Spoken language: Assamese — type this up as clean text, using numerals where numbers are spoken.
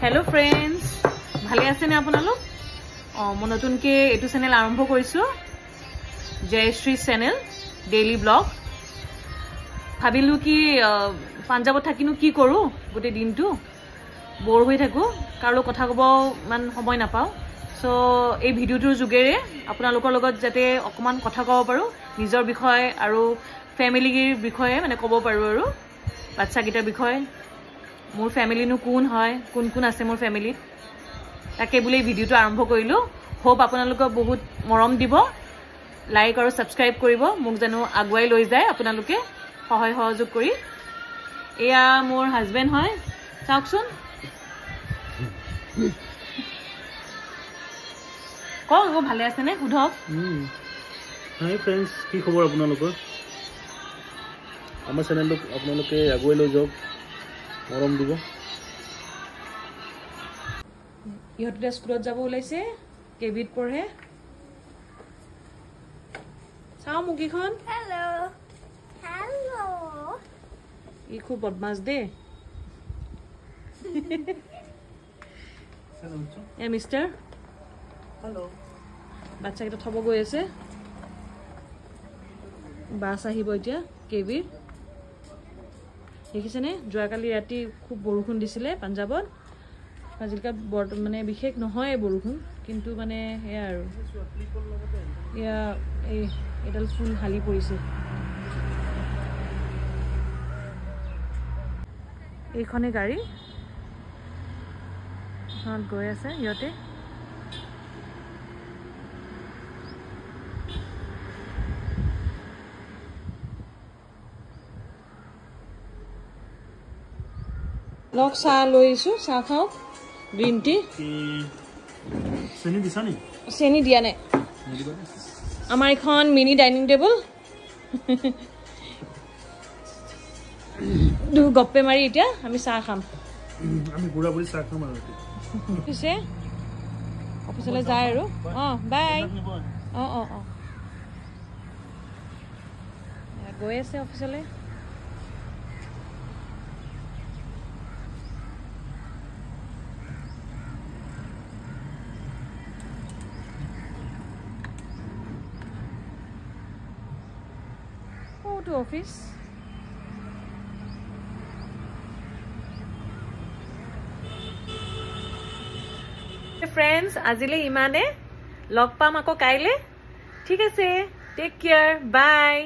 हेलो फ्रेंड्स ভালে আছে নে আপোনালোক মই নতুনকে এটো চ্যানেল আৰম্ভ কৰিছো জয়শ্ৰী চ্যানেল ডেইলি ব্লগ ভাবিলু কি পাঞ্জাবত থাকিনো কি কৰো গটে দিনটো বৰ হৈ থাকো কাৰো কথা কব মান সময় নাপাও সো এই ভিডিওটোৰ যোগেৰে আপোনালোকৰ লগত যাতে অকমান কথা কব পাৰো নিজৰ বিষয় আৰু ফ্যামিলিৰ বিষয়ে মানে কব পাৰো আৰু বাচ্চা গিটাৰ বিষয় मोर फैमिली नु कोन হয় কোন কোন আছে मोर फैमिली তাকে বলে ভিডিওটো আৰম্ভ কৰিলো হোপ আপোনালোক বহুত মৰম দিব লাইক আৰু সাবস্ক্ৰাইব কৰিব মোক জানো আগুৱাই লৈ যায় আপোনালোকে সহায় সহযোগ কৰি এয়া मोर হাজবেন্ড হয় চাওকচোন কও ভালে আছে নে সুধক হাই फ्रेंड्स কি খবৰ আপোনালোকৰ আমাৰ চেনেলটো আপোনালোকে আগুৱাই লৈ যাওক মৰম দিব ইহতে স্কুলত যাব ওলাইছে কেবিত পঢ়ে চাও মুকিখন हेलो हेलो ই খুব বদমাছ দে এ মিস্টার हेलो বাচ্চা কিটা থব গৈ আছে বাস আহিব এতিয়া কেবিৰ দেখিছেনে যোৱাকালি ৰাতি খুব বৰষুণ দিছিলে পাঞ্জাবত আজিলকা মানে বিশেষ নহয় বৰষুণ কিন্তু মানে এয়া আৰু এয়া এই এডাল ফুল হালি পৰিছে এইখনে গাড়ী হাত গৈ আছে ইহতে লক চাহ লৈছো চাহ খাও গ্ৰীণ টি চেনি দিছা নি চেনি দিয়া নাই আমাৰ এখন মিনি ডাইনিং টেবল দু গপ্পে মাৰি এতিয়া আমি চাহ খাম আমি গুড়া বুড়ি চাহ খাম আৰু পিছে অফিসলে যায় আৰু বাই গৈ আছে অফিসলে to office friends azile imane log pam ako kaile ঠিক আছে টেক কেয়ার বাই